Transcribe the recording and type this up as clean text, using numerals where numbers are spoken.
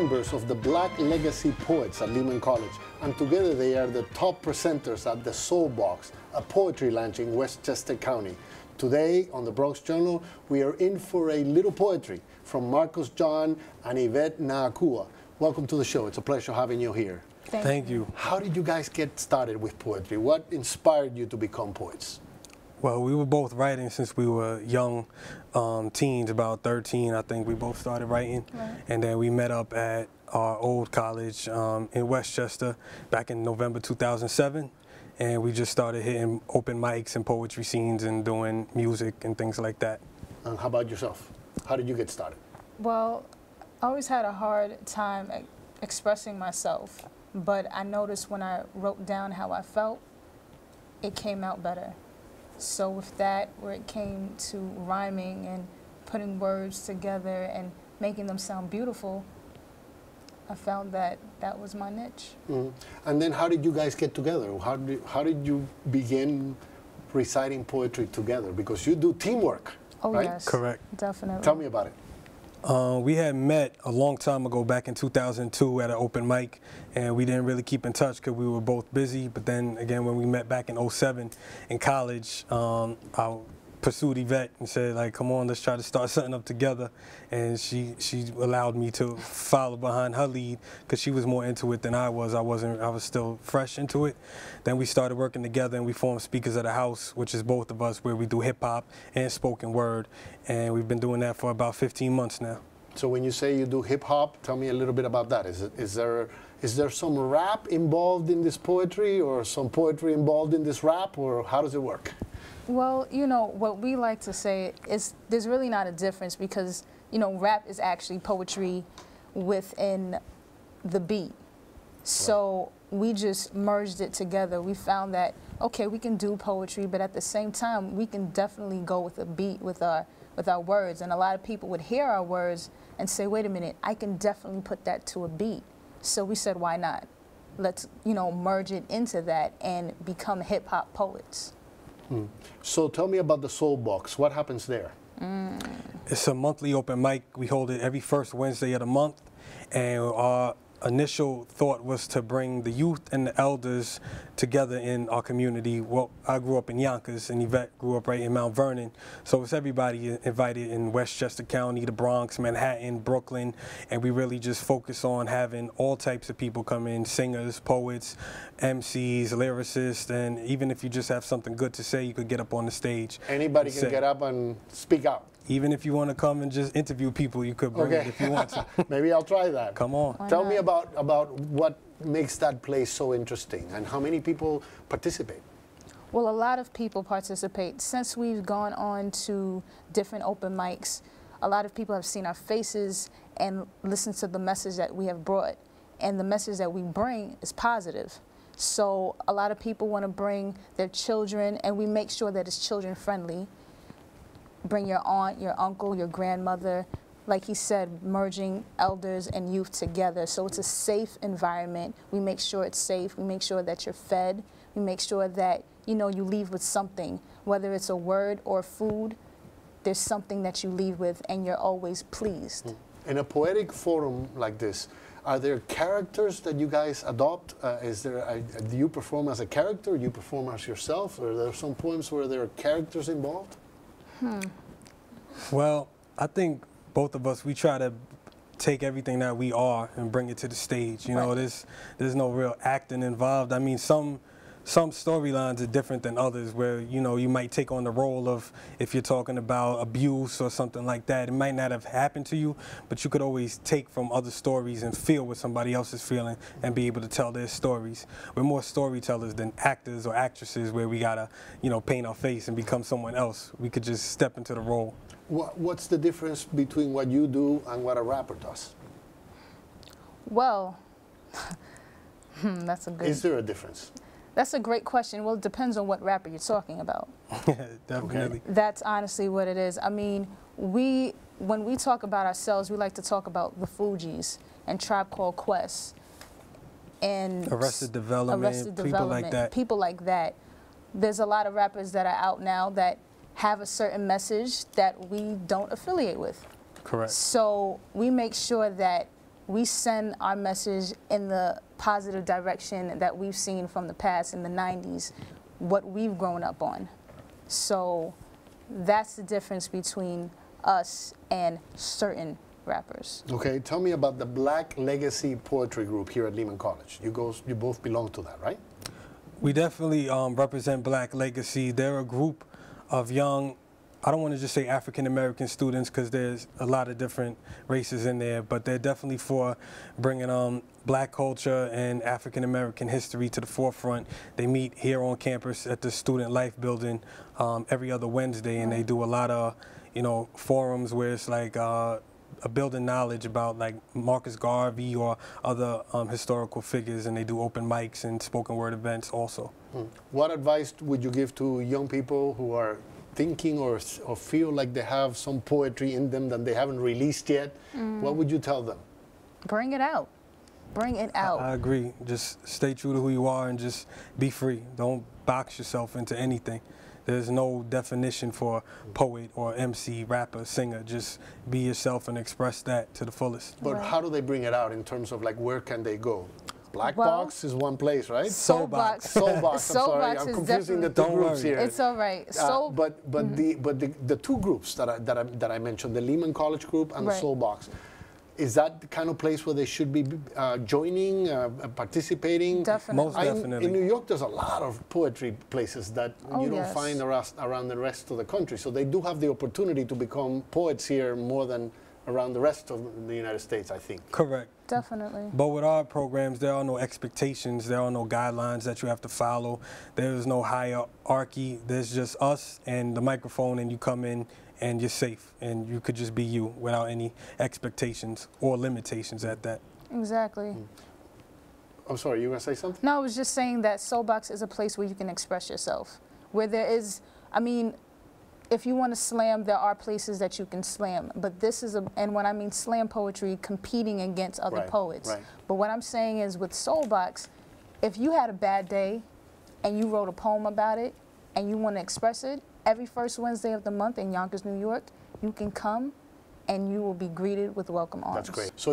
members of the Black Legacy Poets at Lehman College, and together they are the top presenters at the SoulBox, a poetry lounge in Westchester County. Today on the Bronx Journal, we are in for a little poetry from Marcus John and Yvette Naa-Akua. Welcome to the show. It's a pleasure having you here. Thank you. How did you guys get started with poetry? What inspired you to become poets? Well, we were both writing since we were young teens, about 13. I think we both started writing. Right. And then we met up at our old college in Westchester back in November 2007. And we just started hitting open mics and poetry scenes and doing music and things like that. And how about yourself? How did you get started? Well, I always had a hard time expressing myself, but I noticed when I wrote down how I felt, it came out better. So with that, where it came to rhyming and putting words together and making them sound beautiful, I found that that was my niche. Mm-hmm. And then how did you guys get together? How did you begin reciting poetry together? Because you do teamwork, oh, right? Yes, correct. Definitely. Tell me about it. We had met a long time ago, back in 2002 at an open mic, and we didn't really keep in touch because we were both busy. But then again, when we met back in 2007 in college, I pursued Yvette and said, like, come on, let's try to start something up together. And she allowed me to follow behind her lead because she was more into it than I was. I was still fresh into it. Then we started working together and we formed Speakers of the House, which is both of us, where we do hip hop and spoken word. And we've been doing that for about 15 months now. So when you say you do hip hop, tell me a little bit about that. Is there some rap involved in this poetry, or some poetry involved in this rap, or how does it work? Well, you know, what we like to say is there's really not a difference because, you know, rap is actually poetry within the beat. So we just merged it together. We found that, okay, we can do poetry, but at the same time, we can definitely go with a beat with our words. And a lot of people would hear our words and say, wait a minute, I can definitely put that to a beat. So we said, why not? Let's, you know, merge it into that and become hip-hop poets. So tell me about the SoulBox. What happens there? It's a monthly open mic. We hold it every first Wednesday of the month. And our initial thought was to bring the youth and the elders together in our community. Well, I grew up in Yonkers and Yvette grew up right in Mount Vernon. So it's everybody invited in Westchester County, the Bronx, Manhattan, Brooklyn. And we really just focus on having all types of people come in, singers, poets, MCs, lyricists, and even if you just have something good to say, you could get up on the stage. Anybody can get up and speak out. Even if you want to come and just interview people, you could bring it if you want to. Maybe I'll try that. Come on. Tell me about what makes that place so interesting and how many people participate. Well, a lot of people participate. Since we've gone on to different open mics, a lot of people have seen our faces and listened to the message that we have brought. And the message that we bring is positive. So a lot of people want to bring their children, and we make sure that it's children friendly. Bring your aunt, your uncle, your grandmother, like he said, merging elders and youth together. So it's a safe environment. We make sure it's safe. We make sure that you're fed. We make sure that, you know, you leave with something, whether it's a word or food, there's something that you leave with and you're always pleased. In a poetic forum like this, are there characters that you guys adopt? Do you perform as a character? Do you perform as yourself? Or are there some poems where there are characters involved? Well, I think both of us, we try to take everything that we are and bring it to the stage. You know, there's no real acting involved. I mean, some storylines are different than others where, you know, you might take on the role of, if you're talking about abuse or something like that, it might not have happened to you, but you could always take from other stories and feel what somebody else is feeling and be able to tell their stories. We're more storytellers than actors or actresses where we gotta, you know, paint our face and become someone else. We could just step into the role. What's the difference between what you do and what a rapper does? Well, that's a good... Is there a difference? That's a great question. Well, it depends on what rapper you're talking about. Definitely. That's honestly what it is. I mean, when we talk about ourselves, we like to talk about the Fugees and Tribe Called Quest and Arrested Development, people like that. People like that. There's a lot of rappers that are out now that have a certain message that we don't affiliate with. Correct. So we make sure that we send our message in the positive direction that we've seen from the past in the 90s, what we've grown up on. So that's the difference between us and certain rappers. Okay, tell me about the Black Legacy Poetry Group here at Lehman College. You both belong to that, right? We definitely represent Black Legacy. They're a group of young, I don't want to just say African-American students because there's a lot of different races in there, but they're definitely for bringing Black culture and African-American history to the forefront. They meet here on campus at the Student Life Building every other Wednesday, and they do a lot of, forums where it's like building knowledge about like Marcus Garvey or other historical figures, and they do open mics and spoken word events also. What advice would you give to young people who are thinking or feel like they have some poetry in them that they haven't released yet? What would you tell them? Bring it out. Bring it out. I agree. Just stay true to who you are and just be free. Don't box yourself into anything. There's no definition for poet or MC, rapper, singer. Just be yourself and express that to the fullest. But how do they bring it out in terms of like where can they go? Black Box is one place, right? SoulBox. SoulBox. I'm sorry, I'm confusing the two groups here. It's all right. But the two groups that I mentioned, the Lehman College group and the SoulBox, is that the kind of place where they should be joining, participating? Definitely. Most definitely. In New York, there's a lot of poetry places that you don't find around the rest of the country. So they do have the opportunity to become poets here more than around the rest of the United States, I think. Correct. Definitely. But with our programs, there are no expectations, there are no guidelines that you have to follow. There is no hierarchy. There's just us and the microphone, and you come in and you're safe, and you could just be you without any expectations or limitations at that. Exactly. I'm sorry, you were going to say something? No, I was just saying that SoulBox is a place where you can express yourself. Where there is, I mean, if you want to slam, there are places that you can slam. But this is, and when I mean slam poetry, competing against other poets. Right. But what I'm saying is with SoulBox, if you had a bad day and you wrote a poem about it and you want to express it, every first Wednesday of the month in Yonkers, New York, you can come and you will be greeted with welcome arms. That's great. So